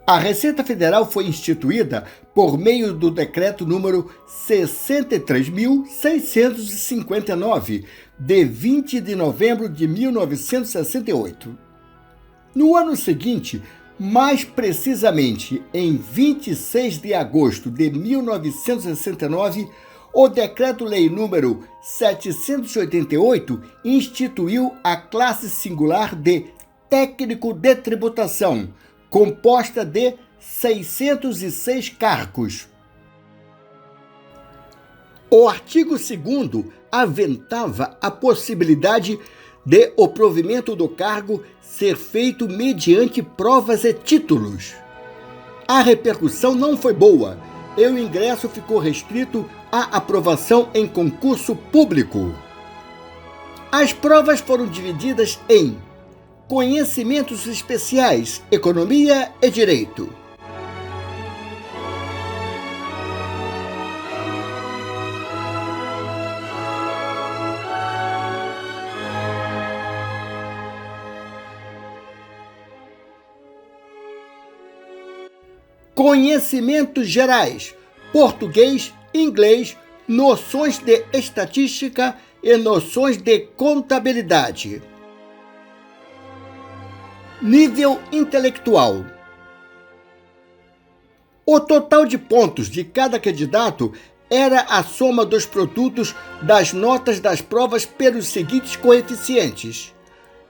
A Receita Federal foi instituída por meio do Decreto número 63.659, de 20 de novembro de 1968. No ano seguinte, mais precisamente em 26 de agosto de 1969, o Decreto-Lei número 788 instituiu a classe singular de técnico de tributação, composta de 606 cargos. O artigo 2º aventava a possibilidade de o provimento do cargo ser feito mediante provas e títulos. A repercussão não foi boa e o ingresso ficou restrito à aprovação em concurso público. As provas foram divididas em Conhecimentos Especiais, Economia e Direito. Conhecimentos Gerais, Português, Inglês, Noções de Estatística e Noções de Contabilidade. Nível intelectual. O total de pontos de cada candidato era a soma dos produtos das notas das provas pelos seguintes coeficientes: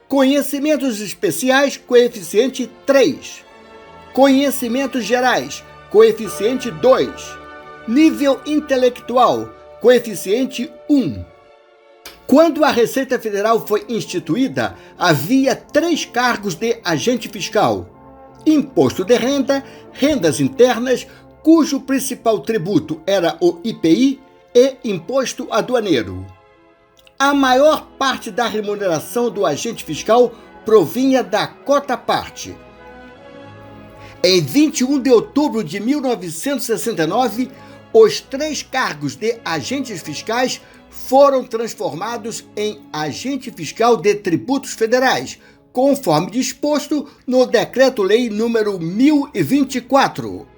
Conhecimentos Especiais, coeficiente 3. Conhecimentos Gerais, coeficiente 2. Nível intelectual, coeficiente 1. Quando a Receita Federal foi instituída, havia 3 cargos de agente fiscal: Imposto de Renda, Rendas Internas, cujo principal tributo era o IPI, e Imposto Aduaneiro. A maior parte da remuneração do agente fiscal provinha da cota-parte. Em 21 de outubro de 1969, os 3 cargos de agentes fiscais foram transformados em agente fiscal de tributos federais, conforme disposto no Decreto-Lei número 1024.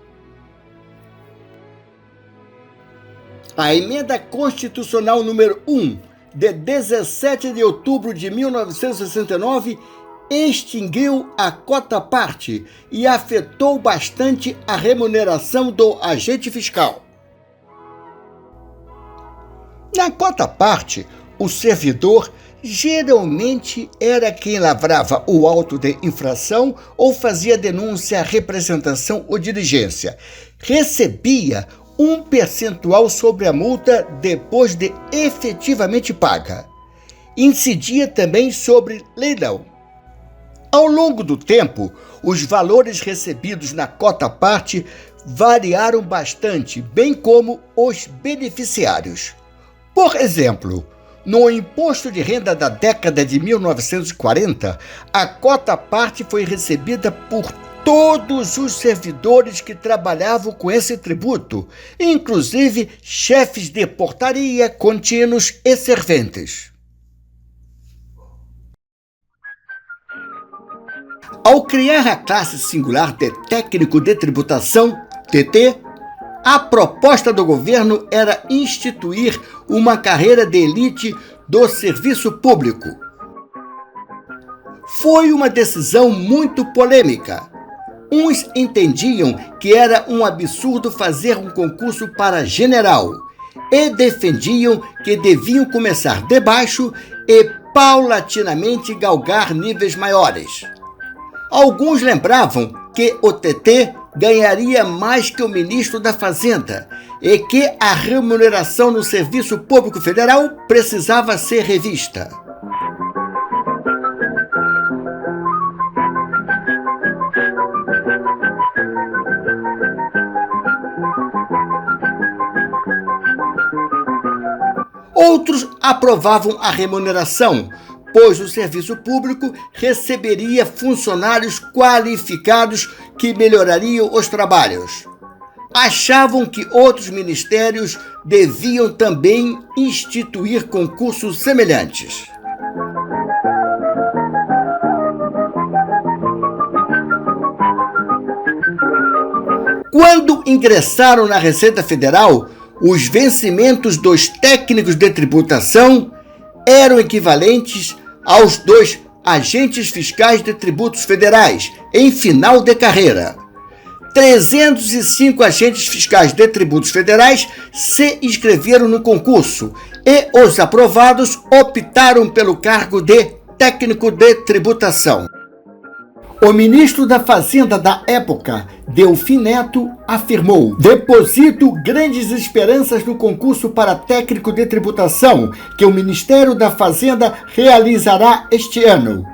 A Emenda Constitucional número 1, de 17 de outubro de 1969, extinguiu a cota-parte e afetou bastante a remuneração do agente fiscal. Na cota-parte, o servidor geralmente era quem lavrava o auto de infração ou fazia denúncia à representação ou diligência. Recebia um percentual sobre a multa depois de efetivamente paga. Incidia também sobre leilão. Ao longo do tempo, os valores recebidos na cota-parte variaram bastante, bem como os beneficiários. Por exemplo, no imposto de renda da década de 1940, a cota-parte foi recebida por todos os servidores que trabalhavam com esse tributo, inclusive chefes de portaria, contínuos e serventes. Ao criar a classe singular de técnico de tributação, TT, a proposta do governo era instituir uma carreira de elite do serviço público. Foi uma decisão muito polêmica. Uns entendiam que era um absurdo fazer um concurso para general e defendiam que deviam começar de baixo e paulatinamente galgar níveis maiores. Alguns lembravam que o TT ganharia mais que o ministro da Fazenda e que a remuneração no Serviço Público Federal precisava ser revista. Outros aprovavam a remuneração, pois o serviço público receberia funcionários qualificados que melhorariam os trabalhos. Achavam que outros ministérios deviam também instituir concursos semelhantes. Quando ingressaram na Receita Federal, os vencimentos dos técnicos de tributação eram equivalentes aos dos agentes fiscais de tributos federais em final de carreira. 305 agentes fiscais de tributos federais se inscreveram no concurso e os aprovados optaram pelo cargo de técnico de tributação. O ministro da Fazenda da época, Delfim Neto, afirmou: "Deposito grandes esperanças no concurso para técnico de tributação que o Ministério da Fazenda realizará este ano.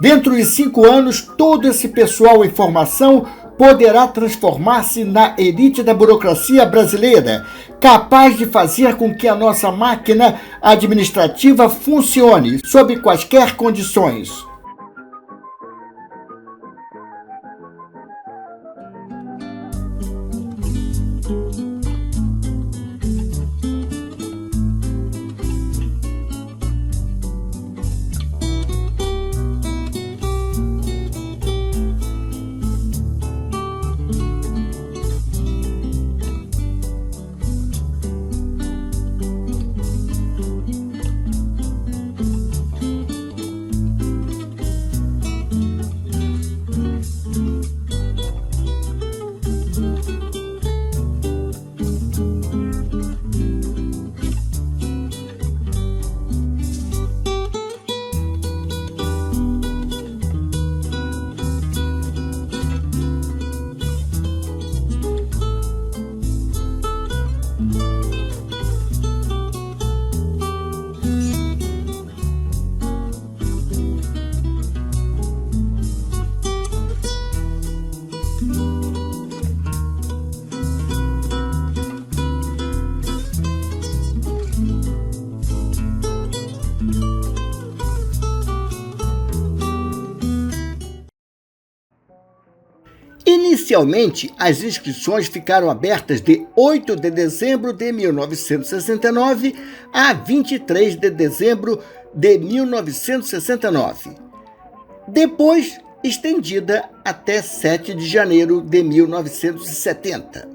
Dentro de 5 anos, todo esse pessoal em formação poderá transformar-se na elite da burocracia brasileira, capaz de fazer com que a nossa máquina administrativa funcione sob quaisquer condições." Inicialmente, as inscrições ficaram abertas de 8 de dezembro de 1969 a 23 de dezembro de 1969. Depois, estendida até 7 de janeiro de 1970.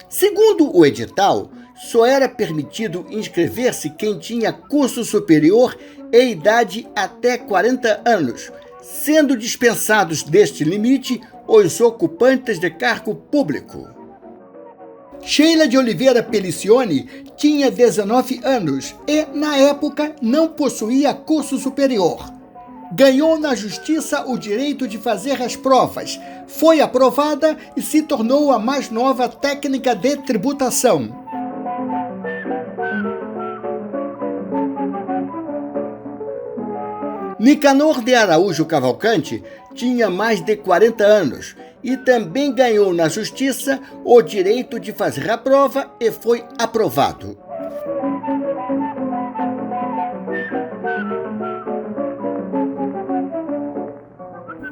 Segundo o edital, só era permitido inscrever-se quem tinha curso superior e idade até 40 anos, sendo dispensados deste limite os ocupantes de cargo público. Sheila de Oliveira Pelicione tinha 19 anos e, na época, não possuía curso superior. Ganhou na justiça o direito de fazer as provas, foi aprovada e se tornou a mais nova técnica de tributação. Nicanor de Araújo Cavalcante tinha mais de 40 anos e também ganhou na justiça o direito de fazer a prova e foi aprovado.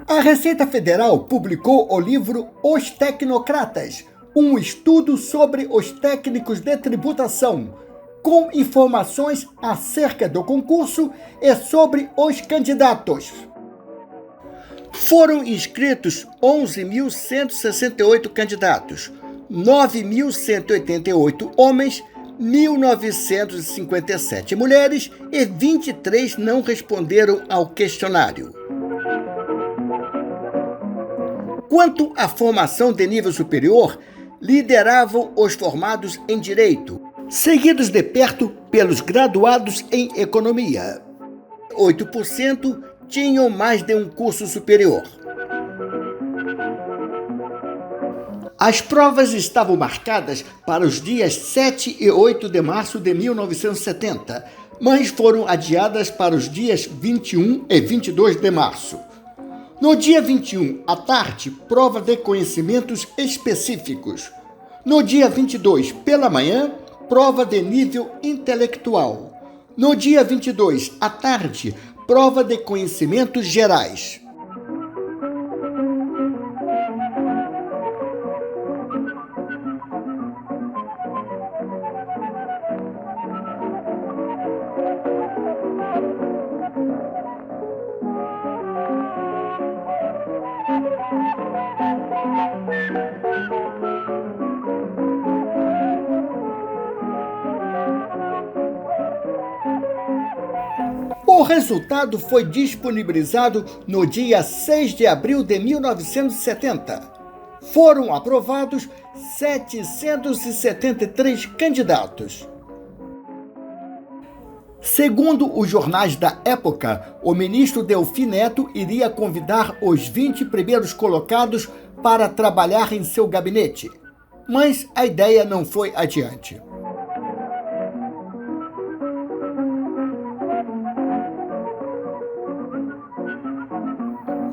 A Receita Federal publicou o livro Os Tecnocratas, um estudo sobre os técnicos de tributação, com informações acerca do concurso e sobre os candidatos. Foram inscritos 11.168 candidatos, 9.188 homens, 1.957 mulheres e 23 não responderam ao questionário. Quanto à formação de nível superior, lideravam os formados em Direito, seguidos de perto pelos graduados em Economia. 8% tinham mais de um curso superior. As provas estavam marcadas para os dias 7 e 8 de março de 1970, mas foram adiadas para os dias 21 e 22 de março. No dia 21, à tarde, prova de conhecimentos específicos. No dia 22, pela manhã, prova de nível intelectual. No dia 22, à tarde, prova de conhecimentos gerais. resultado foi disponibilizado no dia 6 de abril de 1970. Foram aprovados 773 candidatos. Segundo os jornais da época, o ministro Delfim Neto iria convidar os 20 primeiros colocados para trabalhar em seu gabinete, mas a ideia não foi adiante.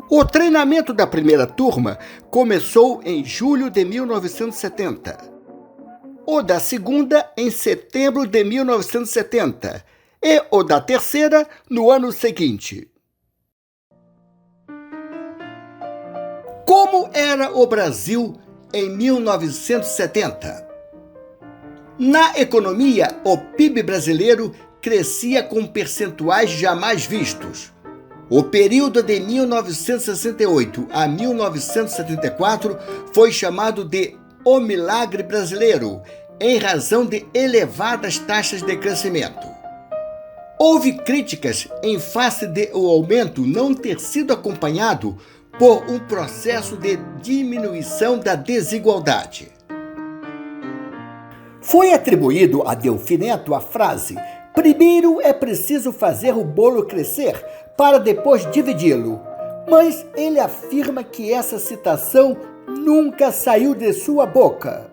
O treinamento da primeira turma começou em julho de 1970. O da segunda, em setembro de 1970. E o da terceira, no ano seguinte. Como era o Brasil em 1970? Na economia, o PIB brasileiro crescia com percentuais jamais vistos. O período de 1968 a 1974 foi chamado de O Milagre Brasileiro, em razão de elevadas taxas de crescimento. Houve críticas em face de o aumento não ter sido acompanhado por um processo de diminuição da desigualdade. Foi atribuído a Delfim Neto a frase: "Primeiro é preciso fazer o bolo crescer, para depois dividi-lo." Mas ele afirma que essa citação nunca saiu de sua boca.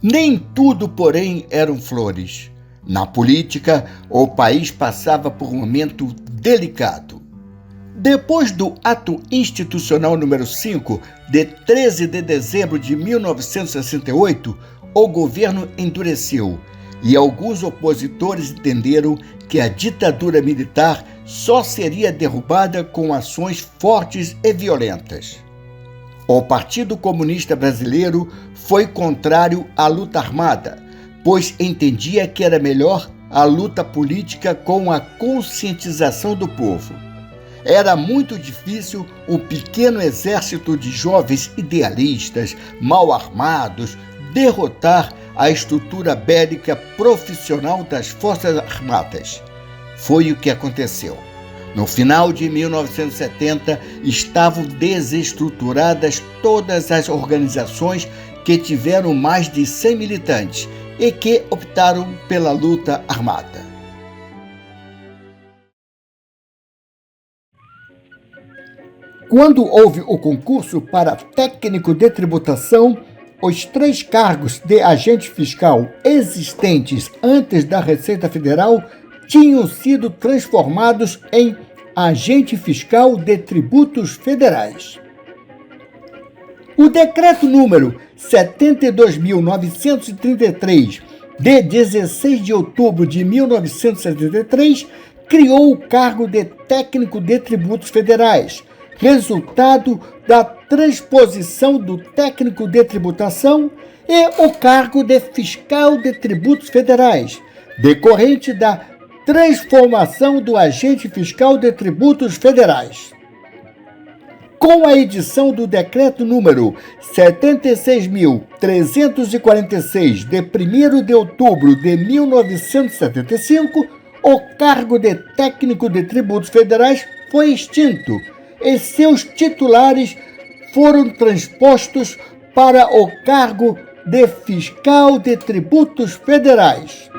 Nem tudo, porém, eram flores. Na política, o país passava por um momento delicado. Depois do Ato Institucional número 5, de 13 de dezembro de 1968, o governo endureceu e alguns opositores entenderam que a ditadura militar só seria derrubada com ações fortes e violentas. O Partido Comunista Brasileiro foi contrário à luta armada, pois entendia que era melhor a luta política com a conscientização do povo. Era muito difícil um pequeno exército de jovens idealistas, mal armados, derrotar a estrutura bélica profissional das Forças Armadas. Foi o que aconteceu. No final de 1970, estavam desestruturadas todas as organizações que tiveram mais de 100 militantes e que optaram pela luta armada. Quando houve o concurso para técnico de tributação, os 3 cargos de agente fiscal existentes antes da Receita Federal tinham sido transformados em agente fiscal de tributos federais. O decreto número 72.933, de 16 de outubro de 1973, criou o cargo de técnico de tributos federais, resultado da transposição do técnico de tributação, e o cargo de fiscal de tributos federais, decorrente da transformação do agente fiscal de tributos federais. Com a edição do decreto número 76.346, de 1º de outubro de 1975, o cargo de técnico de tributos federais foi extinto e seus titulares foram transpostos para o cargo de fiscal de tributos federais.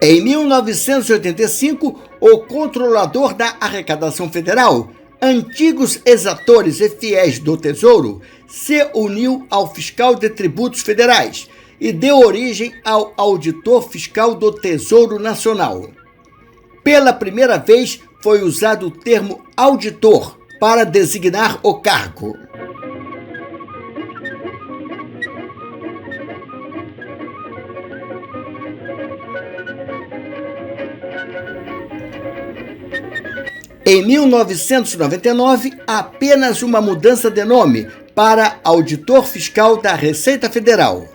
Em 1985, o controlador da arrecadação federal, antigos exatores e fiéis do Tesouro, se uniu ao fiscal de tributos federais e deu origem ao auditor fiscal do Tesouro Nacional. Pela primeira vez foi usado o termo auditor para designar o cargo. Em 1999, apenas uma mudança de nome para Auditor Fiscal da Receita Federal.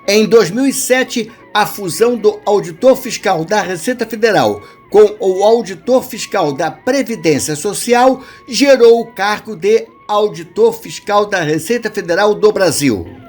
Em 2007, a fusão do Auditor Fiscal da Receita Federal com o auditor fiscal da Previdência Social, gerou o cargo de auditor fiscal da Receita Federal do Brasil.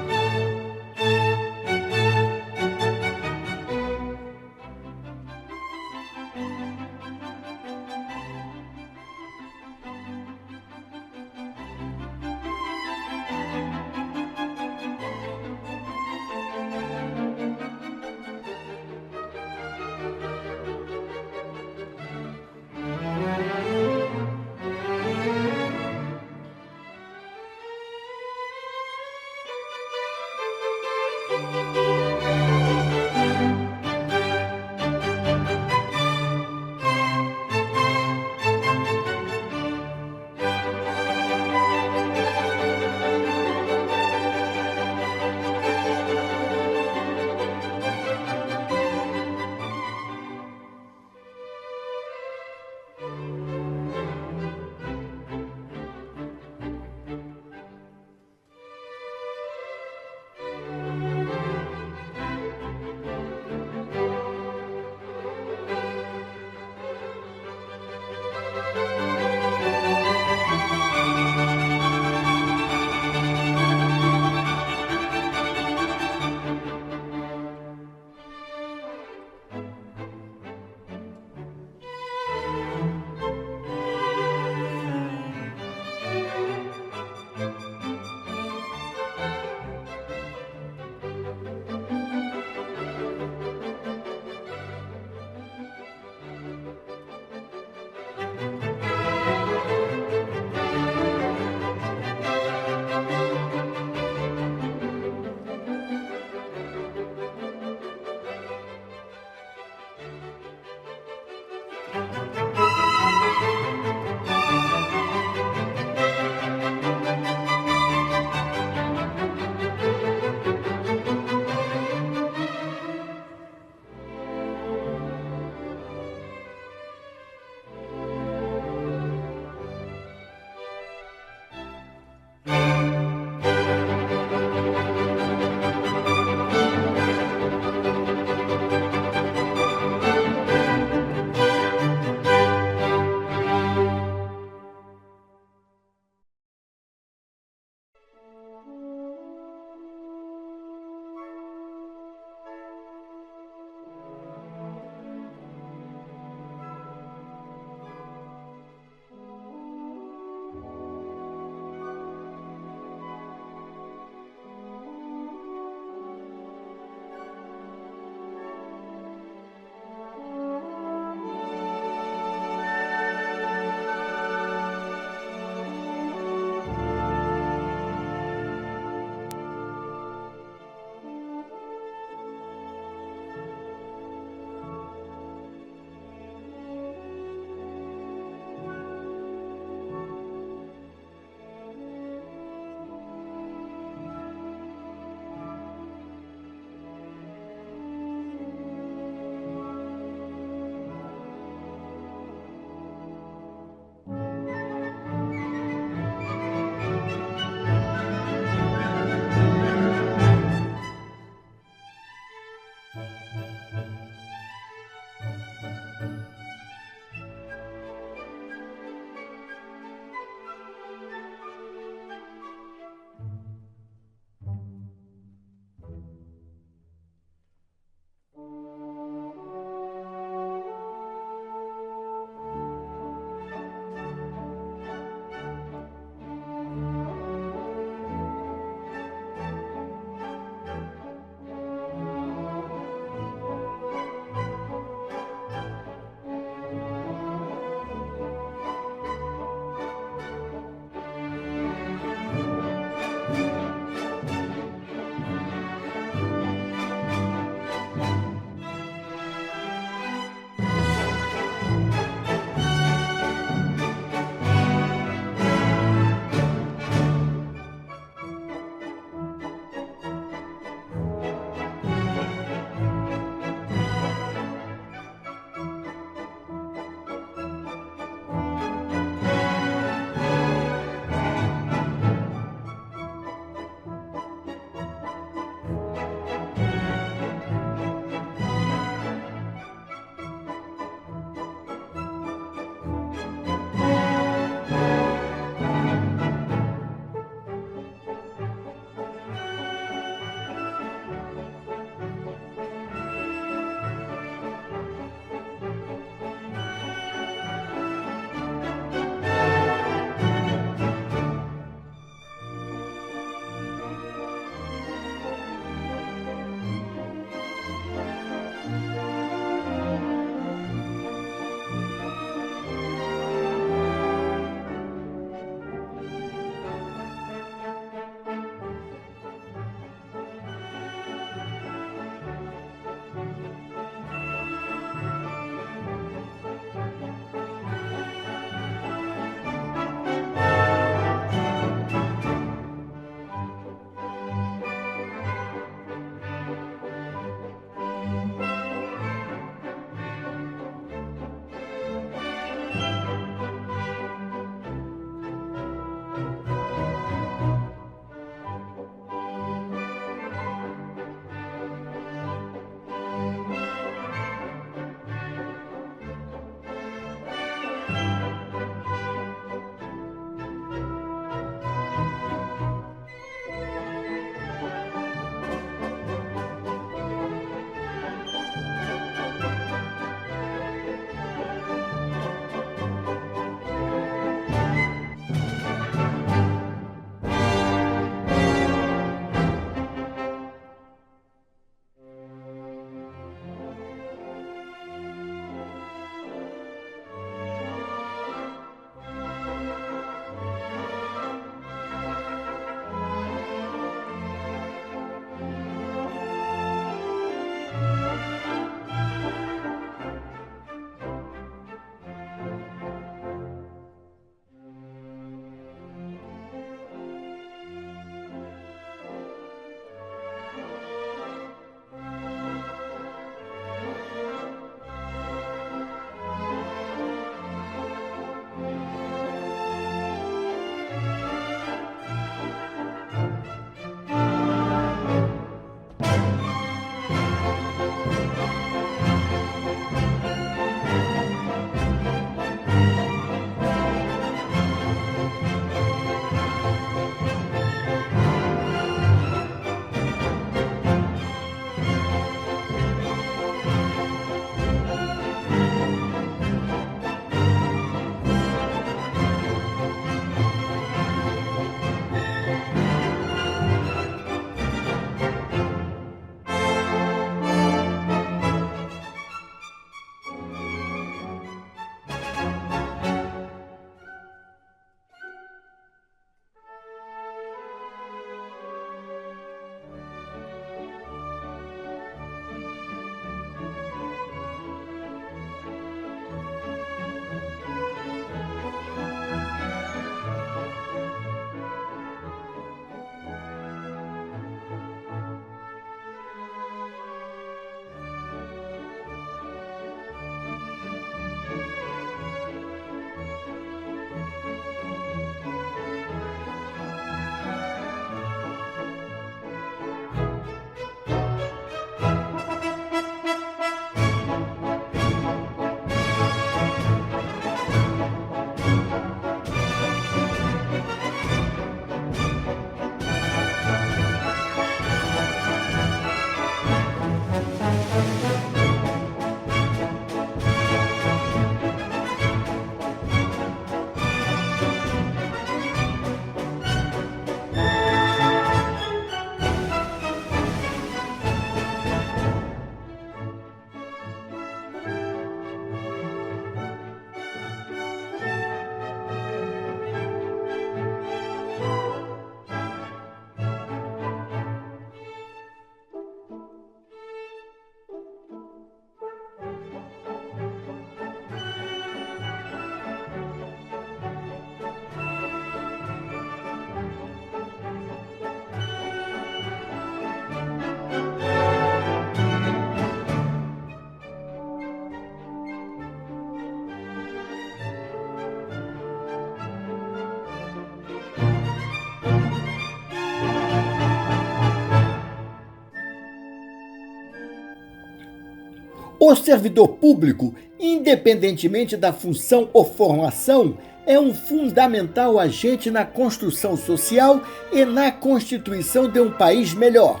O servidor público, independentemente da função ou formação, é um fundamental agente na construção social e na constituição de um país melhor.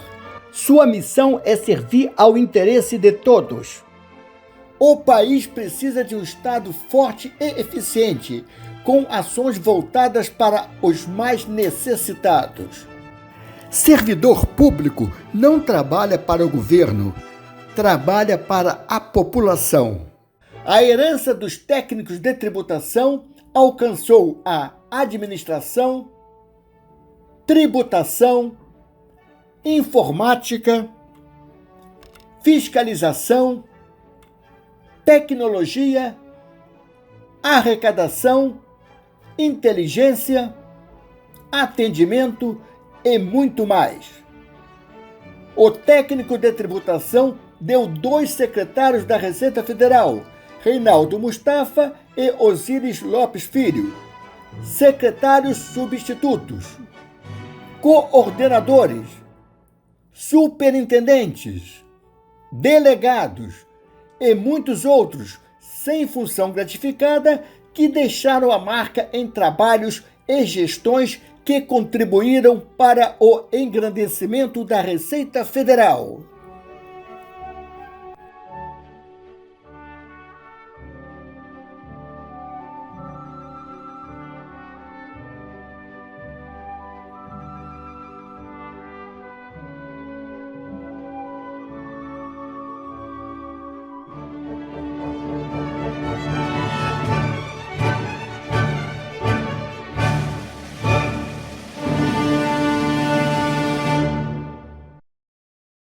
Sua missão é servir ao interesse de todos. O país precisa de um Estado forte e eficiente, com ações voltadas para os mais necessitados. Servidor público não trabalha para o governo, trabalha para a população. A herança dos técnicos de tributação alcançou a administração, tributação, informática, fiscalização, tecnologia, arrecadação, inteligência, atendimento e muito mais. O técnico de tributação deu 2 secretários da Receita Federal, Reinaldo Mustafa e Osíris Lopes Filho, secretários substitutos, coordenadores, superintendentes, delegados e muitos outros sem função gratificada que deixaram a marca em trabalhos e gestões que contribuíram para o engrandecimento da Receita Federal.